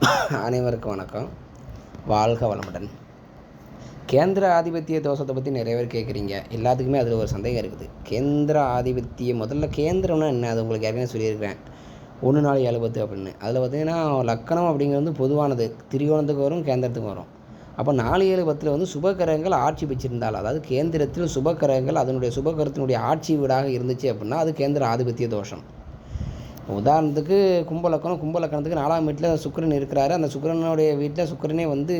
அனைவருக்கும் வணக்கம். வாழ்க வளமுடன். கேந்திர ஆதிபத்திய தோஷத்தை பற்றி நிறைய பேர் கேட்குறீங்க. எல்லாத்துக்குமே அதில் ஒரு சந்தேகம் இருக்குது. கேந்திர ஆதிபத்தியம் முதல்ல கேந்திரம்னா என்ன, அது உங்களுக்கு ஏற்கனவே சொல்லியிருக்கிறேன். 1 4 7 10 அப்படின்னு. அதில் பார்த்தீங்கன்னா லக்கணம் அப்படிங்கிறது பொதுவானது. திரிகோணத்துக்கு வரும், கேந்திரத்துக்கு வரும். அப்போ 4 7 10 வந்து சுபகிரகங்கள் ஆட்சி பெற்றிருந்தால், அதாவது கேந்திரத்தில் சுபகிரகங்கள் அதனுடைய சுபகிரகத்தினுடைய ஆட்சி வீடாக இருந்துச்சு அப்படின்னா அது கேந்திர ஆதிபத்திய தோஷம். உதாரணத்துக்கு கும்பலக்கணத்துக்கு 4ஆம் வீட்டில் சுக்கிரன் இருக்கிறாரு. அந்த சுக்கிரனுடைய வீட்டில் சுக்கிரனே வந்து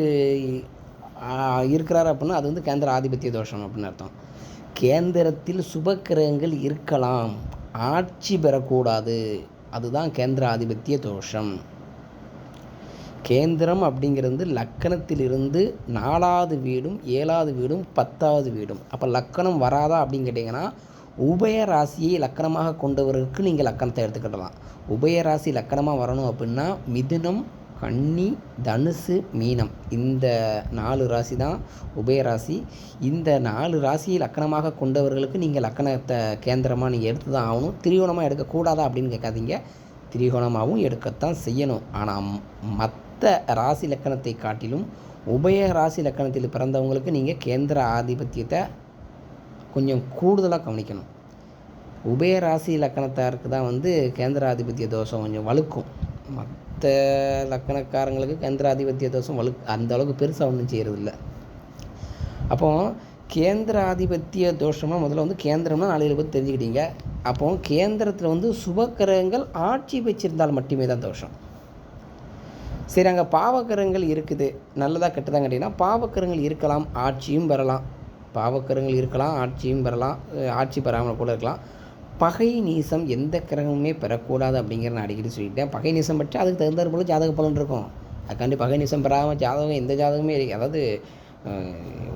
இருக்கிறாரு அப்படின்னா அது வந்து கேந்திர ஆதிபத்திய தோஷம் அப்படின்னு அர்த்தம். கேந்திரத்தில் சுபக்கிரகங்கள் இருக்கலாம், ஆட்சி பெறக்கூடாது. அதுதான் கேந்திர ஆதிபத்திய தோஷம். கேந்திரம் அப்படிங்கிறது லக்கணத்திலிருந்து 4வது வீடும் 7வது வீடும் 10வது வீடும். அப்போ லக்கணம் வராதா அப்படின்னு கேட்டிங்கன்னா, உபய ராசியை லக்கணமாக கொண்டவருக்கு நீங்கள் லக்கணத்தை எடுத்துக்கிடலாம். உபய ராசி லக்கணமாக வரணும் அப்படின்னா மிதுனம், கன்னி, தனுசு, மீனம், இந்த 4 ராசி தான் உபயராசி. இந்த 4 ராசியை லக்கணமாக கொண்டவர்களுக்கு நீங்கள் லக்கணத்தை கேந்திரமாக நீங்கள் எடுத்து தான் ஆகணும். திரிகோணமாக எடுக்கக்கூடாதா அப்படின்னு கேட்காதீங்க. திரிகோணமாகவும் எடுக்கத்தான் செய்யணும். ஆனால் மற்ற ராசி லக்கணத்தை காட்டிலும் உபய ராசி லக்கணத்தில் பிறந்தவங்களுக்கு நீங்கள் கேந்திர ஆதிபத்தியத்தை கொஞ்சம் கூடுதலாக கவனிக்கணும். உபய ராசி லக்கணத்தாருக்கு தான் வந்து கேந்திர ஆதிபத்திய தோஷம் கொஞ்சம் வலுக்கும். மற்ற லக்கணக்காரங்களுக்கு கேந்திர ஆதிபத்திய தோஷம் அந்த அளவுக்கு பெருசாக ஒன்றும் செய்கிறதில்ல. அப்போது கேந்திர ஆதிபத்திய தோஷமாக முதல்ல வந்து கேந்திரம்னா 4 7 10 தெரிஞ்சுக்கிட்டீங்க. அப்போது கேந்திரத்தில் வந்து சுபக்கிரகங்கள் ஆட்சி பெற்றிருந்தால் மட்டுமே தான் தோஷம். சரி, அங்கே பாவக்கிரகங்கள் இருக்குது, நல்லதாக கெட்டதாக கேட்டிங்கன்னா பாவக்கிரகங்கள் இருக்கலாம், ஆட்சியும் பெறலாம். பாவக்கிரகங்கள் இருக்கலாம், ஆட்சியும் பெறலாம், ஆட்சி பெறாமல் கூட இருக்கலாம். பகை நீசம் எந்த கிரகமுமே பெறக்கூடாது அப்படிங்கிற நான் அடிக்கடி சொல்லிட்டேன். பகை நீசம் பற்றி அதுக்கு தகுந்தாற் போல ஜாதக பலன் இருக்கும். அதுக்காண்டி பகை நீசம் பெறாமல் ஜாதகம் எந்த ஜாதகமே அதாவது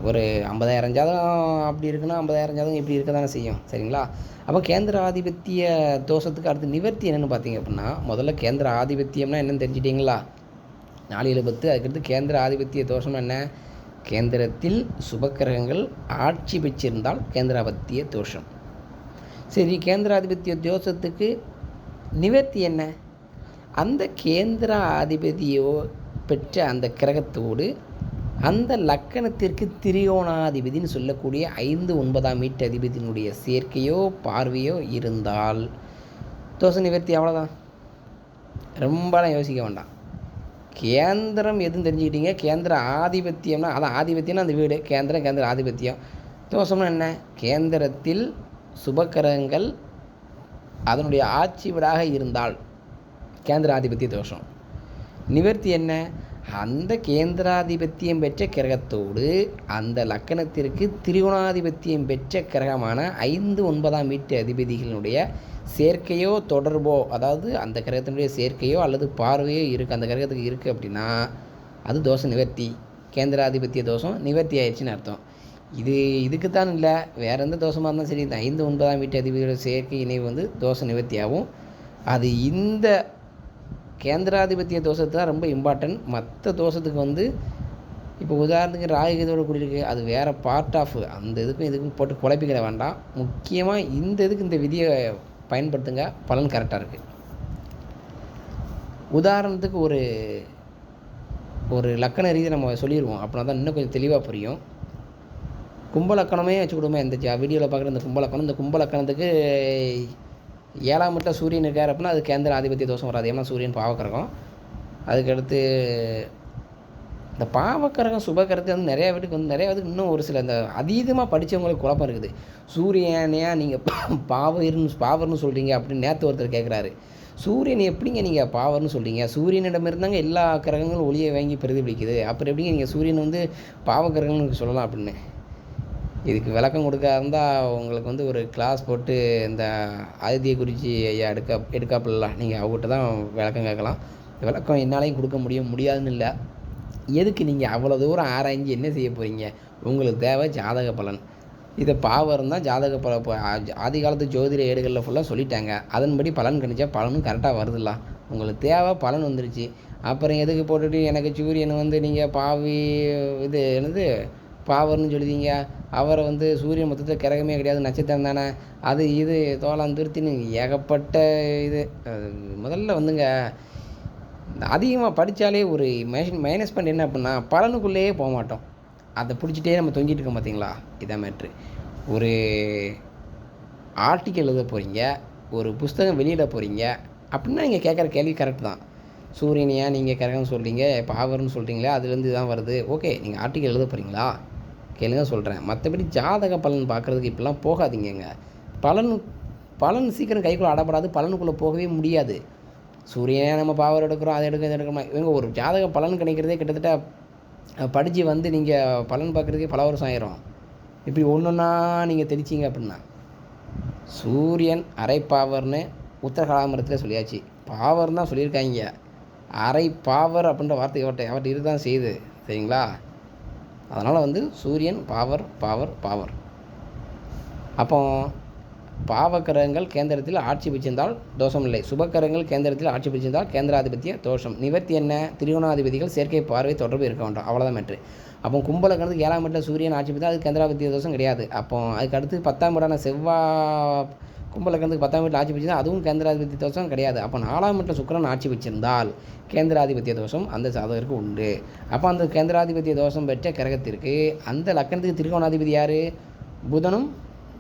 ஒரு 50,000 ஜாதகம் அப்படி இருக்குன்னா 50,000 ஜாதகம் இப்படி இருக்க தானே செய்யும். சரிங்களா? அப்போ கேந்திர ஆதிபத்திய தோஷத்துக்கு அடுத்து நிவர்த்தி என்னென்னு பார்த்தீங்க அப்படின்னா, முதல்ல கேந்திர ஆதிபத்தியம்னா என்னென்னு தெரிஞ்சிட்டிங்களா? 4 7 10. அதுக்கடுத்து கேந்திர ஆதிபத்திய தோஷம் என்ன? கேந்திரத்தில் சுபக்கிரகங்கள் ஆட்சி பெற்றிருந்தால் கேந்திராதிபத்திய தோஷம். சரி, கேந்திராதிபத்திய தோஷத்துக்கு நிவர்த்தி என்ன? அந்த கேந்திர ஆதிபதியோ பெற்ற அந்த கிரகத்தோடு அந்த லக்கணத்திற்கு திரிகோணாதிபதினு சொல்லக்கூடிய 5 9ஆம் வீட்டு அதிபதியினுடைய சேர்க்கையோ பார்வையோ இருந்தால் தோஷ நிவர்த்தி. அவ்வளோதான், ரொம்பலாம் யோசிக்க வேண்டாம். கேந்திரம் எதுன்னு தெரிஞ்சுக்கிட்டீங்க. கேந்திர ஆதிபத்தியம்னா அதான் ஆதிபத்தியம்னா அந்த வீடு, கேந்திர ஆதிபத்தியம். தோஷம்னா என்ன? கேந்திரத்தில் சுபக்கிரகங்கள் அதனுடைய ஆட்சி வீடாக இருந்தால் கேந்திர ஆதிபத்திய தோஷம். நிவர்த்தி என்ன? அந்த கேந்திராதிபத்தியம் பெற்ற கிரகத்தோடு அந்த லக்கணத்திற்கு திரிகோணாதிபத்தியம் பெற்ற கிரகமான 5 9ஆம் வீட்டு அதிபதிகளுடைய சேர்க்கையோ தொடர்போ, அதாவது அந்த கிரகத்தினுடைய சேர்க்கையோ அல்லது பார்வையோ இருக்குது, அந்த கிரகத்துக்கு இருக்குது அப்படின்னா அது தோஷ நிவர்த்தி. கேந்திராதிபத்திய தோஷம் நிவர்த்தி ஆயிடுச்சுன்னு அர்த்தம். இதுக்குத்தான் இல்லை, வேறு எந்த தோஷமாக இருந்தாலும் சரி, இந்த 5 9ஆம் வீட்டு அதிபதியோட சேர்க்கை இணைவு வந்து தோஷ நிவர்த்தியாகும். அது இந்த கேந்திராதிபத்திய தோஷத்துக்கு தான் ரொம்ப இம்பார்ட்டன்ட். மற்ற தோஷத்துக்கு வந்து இப்போ உதாரணத்துக்கு ராகுகேதுவோட கூடியிருக்கு, அது வேறு பார்ட் ஆஃப், அந்த இதுக்கும் போட்டு குழப்பிக்கிட வேண்டாம். முக்கியமாக இந்த இதுக்கு இந்த விதியை பயன்படுத்துங்க, பலன் கரெக்டாக இருக்குது. உதாரணத்துக்கு ஒரு லக்கண ரீதியை நம்ம சொல்லிடுவோம், அப்படின்னா தான் இன்னும் கொஞ்சம் தெளிவாக புரியும். கும்பலக்கணமே வச்சுக்கிடுமே, இந்த வீடியோவில் பார்க்குற இந்த கும்பலக்கணத்துக்கு 7ஆம் வீட்டில் சூரியன் இருக்கார் அப்படின்னா அது கேந்திர ஆதிபத்திய தோஷம் வராது. ஏன்னா சூரியன் பாவக்கிரகம். அதுக்கடுத்து இந்த பாவக்கிரகம் சுபக்கிரகத்தை வந்து நிறையா வீட்டுக்கு இன்னும் ஒரு சில இந்த அதீதமாக படித்தவங்களுக்கு குழப்பம் இருக்குது. சூரியனையா நீங்கள் பாவர்னு சொல்கிறீங்க அப்படின்னு நேற்று ஒருத்தர் கேட்குறாரு. சூரியன் எப்படிங்க நீங்கள் பாவர்னு சொல்கிறீங்க? சூரியனிடம் இருந்தாங்க எல்லா கிரகங்களும் ஒளியை வாங்கி பிரதிபலிக்குது, அப்புறம் எப்படிங்க நீங்கள் சூரியன் வந்து பாவக்கிரகம்னு சொல்லலாம் அப்படின்னு. இதுக்கு விளக்கம் கொடுக்க இருந்தால் உங்களுக்கு வந்து ஒரு கிளாஸ் போட்டு இந்த ஆதித்ய குறிச்சி ஐயா எடுக்காப்பிடலாம், நீங்கள் அவங்ககிட்ட தான் விளக்கம் கேட்கலாம். விளக்கம் என்னாலையும் கொடுக்க முடியாதுன்னு இல்லை. எதுக்கு நீங்கள் அவ்வளோ தூரம் ஆராய்ஞ்சு என்ன செய்ய போகிறீங்க? உங்களுக்கு தேவை ஜாதக பலன். இதை பாவம் தான் ஜாதக ஆதி காலத்து ஜோதிட ஏடுகளில் ஃபுல்லாக சொல்லிட்டாங்க. அதன்படி பலன் கணிச்சா பலனும் கரெக்டாக வருதுல்ல. உங்களுக்கு தேவை பலன் வந்துருச்சு. அப்புறம் எதுக்கு போட்டுட்டு எனக்கு சூரியன் வந்து நீங்கள் இது என்னது பாவர்னு சொல்லுவீங்க, அவரை வந்து சூரியன் மொத்தத்தில் கிரகமே கிடையாது, நட்சத்திரம் தானே, அது தோளாம் திருத்தின்னு ஏகப்பட்ட இது. முதல்ல வந்துங்க அதிகமாக படித்தாலே ஒரு மைனஸ் பாயிண்ட் என்ன அப்படின்னா பலனுக்குள்ளேயே போக மாட்டோம். அதை பிடிச்சிட்டே நம்ம தொங்கிட்டு இருக்கோம் பார்த்தீங்களா, இதான் மேட்ரு. ஒரு ஆர்டிக்கல் எழுத போகிறீங்க, ஒரு புஸ்தகம் வெளியிட போகிறீங்க அப்படின்னா நீங்கள் கேட்குற கேள்வி கரெக்டு தான். சூரியன் ஏன் நீங்கள் கரெக்டாக சொல்கிறீங்க, பவர்னு சொல்கிறீங்களே அதுலேருந்து தான் வருது. ஓகே, நீங்கள் ஆர்டிக்கல் எழுத போகிறீங்களா கேளுங்க சொல்கிறேன். மற்றபடி ஜாதக பலன் பார்க்குறதுக்கு இப்படிலாம் போகாதீங்கங்க. பலன் சீக்கிரம் கைக்குள்ளே அடப்படாது, பலனுக்குள்ளே போகவே முடியாது. சூரியனே நம்ம பவர் எடுக்கிறோம், அதை எடுக்கிறோம், இதை எடுக்கிறோம். இவங்க ஒரு ஜாதக பலன் கிடைக்கிறதே கிட்டத்தட்ட படித்து வந்து நீங்கள் பலன் பார்க்குறதுக்கே பல வருஷம் ஆயிரும். இப்படி ஒன்றுன்னா நீங்கள் தெளிச்சிங்க அப்படின்னா சூரியன் அரை பாவர்னு உத்தரகாலாமரத்தில் சொல்லியாச்சு. பாவர் தான் சொல்லியிருக்காங்க, அரை பாவர் அப்படின்ற வார்த்தை அவர்கிட்ட இருதான் செய்யுது, சரிங்களா? அதனால் வந்து சூரியன் பாவர் பாவர் பாவர். அப்போ பாவக்கரங்கள் கேந்திரத்தில் ஆட்சி பெற்றிருந்தால் தோஷம் இல்லை, சுபக்கரங்கள் கேந்திரத்தில் ஆட்சி பெற்றிருந்தால் கேந்திராதிபத்திய தோஷம். நிவர்த்தி என்ன? திரிகோணாதிபதிகள் செயற்கை பார்வை தொடர்பு இருக்க வேண்டாம், அவ்வளோதான் மேட்ரு. அப்போ கும்பலக்கணத்துக்கு 7ஆம் இடத்துல சூரியன் ஆட்சி பெற்றால் அது கேந்திராதிபத்திய தோஷம் கிடையாது. அப்போ அதுக்கு அடுத்து 10ஆம் இடமான செவ்வாய் கும்பலக்கணத்துக்கு 10ஆம் இடத்தில் ஆட்சி பெற்றிருந்தால் அதுவும் கேந்திராதிபத்திய தோஷம் கிடையாது. அப்போ 4ஆம் இடத்துல சுக்கிரன் ஆட்சி பெற்றிருந்தால் கேந்திராதிபத்திய தோஷம் அந்த ஜாதகருக்கு உண்டு. அப்போ அந்த கேந்திராதிபத்திய தோஷம் பெற்ற கிரகத்திற்கு அந்த லக்கணத்துக்கு திரிகோணாதிபதி யார்? புதனும்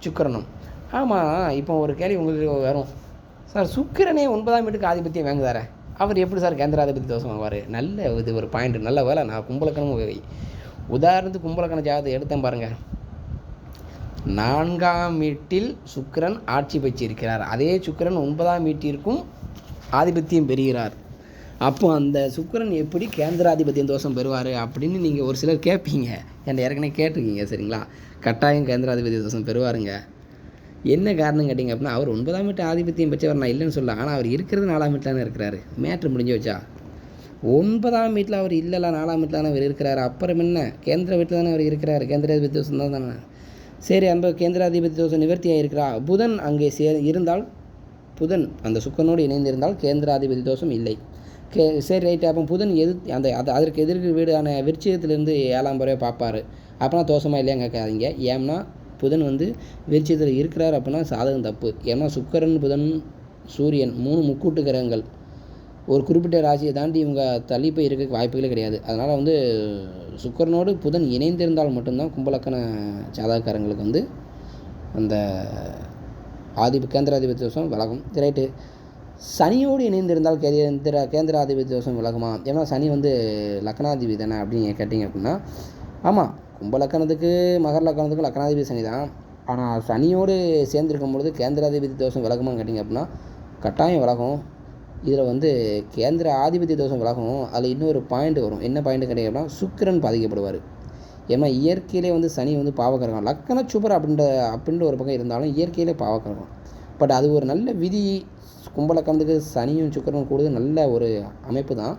சுக்கிரனும். ஆமாம், இப்போ ஒரு கேள்வி உங்களுக்கு வரும், சார் சுக்கிரனே 9ஆம் வீட்டுக்கு ஆதிபத்தியம் வாங்குதாரே, அவர் எப்படி சார் கேந்திராதிபதி தோஷம் வாங்குவார்? நல்ல இது ஒரு பாயிண்ட், நல்ல வேலை நான் கும்பலக்கணம் உதாரணத்துக்கு கும்பலக்கண ஜாதகத்தை எடுத்தேன் பாருங்கள். 4ஆம் வீட்டில் சுக்கிரன் ஆட்சி பெற்றிருக்கிறார், அதே சுக்கிரன் 9ஆம் வீட்டிற்கும் ஆதிபத்தியம் பெறுகிறார். அப்போ அந்த சுக்கிரன் எப்படி கேந்திராதிபத்தியம் தோஷம் பெறுவார் அப்படின்னு நீங்கள் ஒரு சிலர் கேட்பீங்க, என்கிட்ட ஏற்கனவே கேட்டிருக்கீங்க, சரிங்களா? கட்டாயம் கேந்திராதிபத்திய தோஷம் பெறுவாருங்க. என்ன காரணம் கேட்டிங்க அப்படின்னா அவர் 9ஆம் வீட்டு ஆதிபத்தியம் பெற்றவர் நான் இல்லைன்னு சொல்ல, ஆனால் அவர் இருக்கிறது 4ஆம் வீட்டில் இருக்கிறாரு. மேட்ரு முடிஞ்சு வச்சா 9ஆம் வீட்டில் அவர் இல்லைல்ல, 4ஆம் வீட்டில் தானே அவர் இருக்கிறார். அப்புறம் என்ன, கேந்திர வீட்டில் தானே அவர் இருக்கிறார், கேந்திராதிபதி தோஷம் தான் தானே. சரி, அந்த கேந்திராதிபதி தோஷம் நிவர்த்தியாக இருக்கிறா. புதன் அங்கே இருந்தால், புதன் அந்த சுக்கரனோடு இணைந்திருந்தால் கேந்திராதிபதி தோஷம் இல்லை. சரி ரைட்டு. அப்போ புதன் அதற்கு எதிர்க்கு வீடான விருச்சிகத்திலேருந்து 7ஆம் பறவை பார்ப்பார். அப்போனா தோஷமாக இல்லையா கேட்காதீங்க. ஏன்னா புதன் வந்து விருச்சிகத்தில் இருக்கிறார் அப்படின்னா சாதகம் தப்பு. ஏன்னா சுக்கிரன் புதன் சூரியன் 3 முக்கூட்டு கிரகங்கள் ஒரு குறிப்பிட்ட ராசியை தாண்டி இவங்க தள்ளி போய் இருக்க வாய்ப்புகளே கிடையாது. அதனால் வந்து சுக்கிரனோடு புதன் இணைந்திருந்தால் மட்டும்தான் கும்பலக்கண ஜாதகக்காரங்களுக்கு வந்து அந்த கேந்திராதிபதி தோஷம் விலகும். ரைட்டு. சனியோடு இணைந்திருந்தால் கேந்திராதிபதி தோஷம் விலகுமா? ஏன்னா சனி வந்து லக்னாதிபதி தானே அப்படின்னு கேட்டிங்க அப்படின்னா ஆமாம், கும்ப லக்கணத்துக்கு மகர லக்கணத்துக்கு லக்கணாதிபதி சனி தான். ஆனால் சனியோடு சேர்ந்துருக்கும் பொழுது கேந்திராதிபதி தோஷம் விலகுமான்னு கேட்டிங்க அப்படின்னா கட்டாயம் விலகும். இதில் வந்து கேந்திர ஆதிபத்திய தோஷம் விலகும். அதில் இன்னொரு பாயிண்ட் வரும். என்ன பாயிண்ட் கேட்டிங்க அப்படின்னா சுக்கிரன் பாதிக்கப்படுவார். ஏன்னா இயற்கையிலே வந்து சனி வந்து பாவக்கிரகம், லக்கண சுபர் அப்படின்ற ஒரு பக்கம் இருந்தாலும் இயற்கையிலே பாவக்கிரகம். பட் அது ஒரு நல்ல விதி. கும்பலக்கணத்துக்கு சனியும் சுக்கிரனும் கூடுது நல்ல ஒரு அமைப்பு தான்.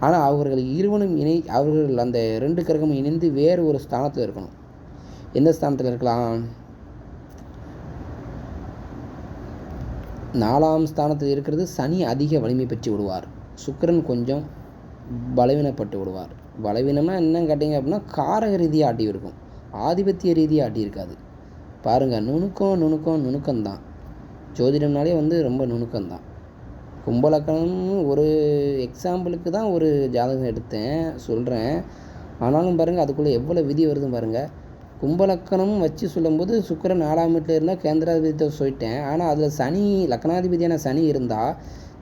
ஆனால் அவர்கள் இருவனும் அவர்கள் அந்த 2 கிரகமும் இணைந்து வேறு ஒரு ஸ்தானத்தில் இருக்கணும். எந்த ஸ்தானத்தில் இருக்கலாம்? 4ஆம் ஸ்தானத்தில் இருக்கிறது சனி அதிக வலிமை பெற்று விடுவார், சுக்கிரன் கொஞ்சம் பலவீனப்பட்டு விடுவார். பலவீனம்னா என்னன்னு கேட்டிங்க அப்படின்னா காரக ரீதியாக ஆட்டி இருக்கும், ஆதிபத்திய ரீதியாக ஆட்டி இருக்காது. பாருங்கள், நுணுக்கம்தான். ஜோதிடம்னாலே வந்து ரொம்ப நுணுக்கம்தான். கும்பலக்கணம் ஒரு எக்ஸாம்பிளுக்கு தான் ஒரு ஜாதகம் எடுத்தேன் சொல்கிறேன். ஆனாலும் பாருங்கள் அதுக்குள்ளே எவ்வளோ விதி வருதுன்னு பாருங்கள். கும்பலக்கணம் வச்சு சொல்லும்போது சுக்கிரன் 4ஆம் வீட்டில் இருந்தால் கேந்திராதிபதியை சொல்லிட்டேன். ஆனால் அதில் சனி லக்னாதிபதியான சனி இருந்தால்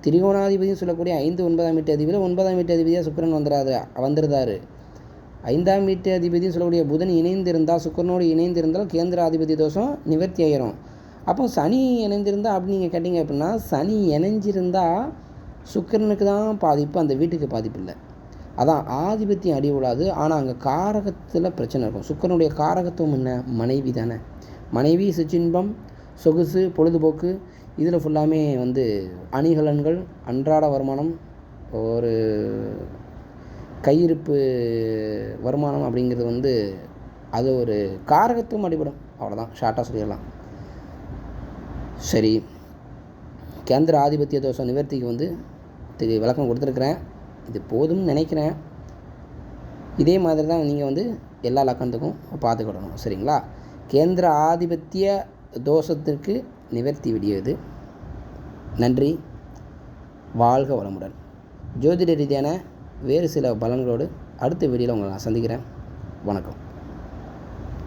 திரிகோணாதிபதினு சொல்லக்கூடிய 5 9ஆம் வீட்டு அதிபதியில் 9ஆம் வீட்டு அதிபதியாக சுக்கிரன் வந்துருந்தார். 5ஆம் வீட்டு அதிபதினு சொல்லக்கூடிய புதன் இணைந்திருந்தால், சுக்கிரனோடு இணைந்திருந்தால் கேந்திராதிபதி தோஷம் நிவர்த்தி ஆகிரும். அப்போ சனி இணைந்திருந்தால் அப்படி நீங்கள் கேட்டிங்க அப்படின்னா சனி இணைஞ்சிருந்தால் சுக்கிரனுக்கு தான் பாதிப்பு, அந்த வீட்டுக்கு பாதிப்பு இல்லை. அதான் ஆதிபத்தியம் அடி விடாது. ஆனால் அங்கே காரகத்தில் பிரச்சனை இருக்கும். சுக்கிரனுடைய காரகத்துவம் என்ன? மனைவி தானே. மனைவி சிற்றின்பம், சொகுசு, பொழுதுபோக்கு, இதில் ஃபுல்லாமே வந்து அணிகலன்கள், அன்றாட வருமானம், ஒரு கையிருப்பு வருமானம் அப்படிங்கிறது வந்து அது ஒரு காரகத்துவம் அடிபடும். அவ்வளோதான், ஷார்ட்டாக சொல்லிடலாம். சரி, கேந்திர ஆதிபத்திய தோஷம் நிவர்த்திக்கு வந்து விளக்கம் கொடுத்துருக்குறேன். இது போதும்னு நினைக்கிறேன். இதே மாதிரி தான் நீங்கள் வந்து எல்லா லக்கணத்துக்கும் பார்த்துக்கிடணும், சரிங்களா? கேந்திர ஆதிபத்திய தோஷத்திற்கு நிவர்த்தி விடியது. நன்றி, வாழ்க வளமுடன். ஜோதிட ரீதியான வேறு சில பலன்களோடு அடுத்த வீடியோவில் உங்களை நான் சந்திக்கிறேன். வணக்கம்.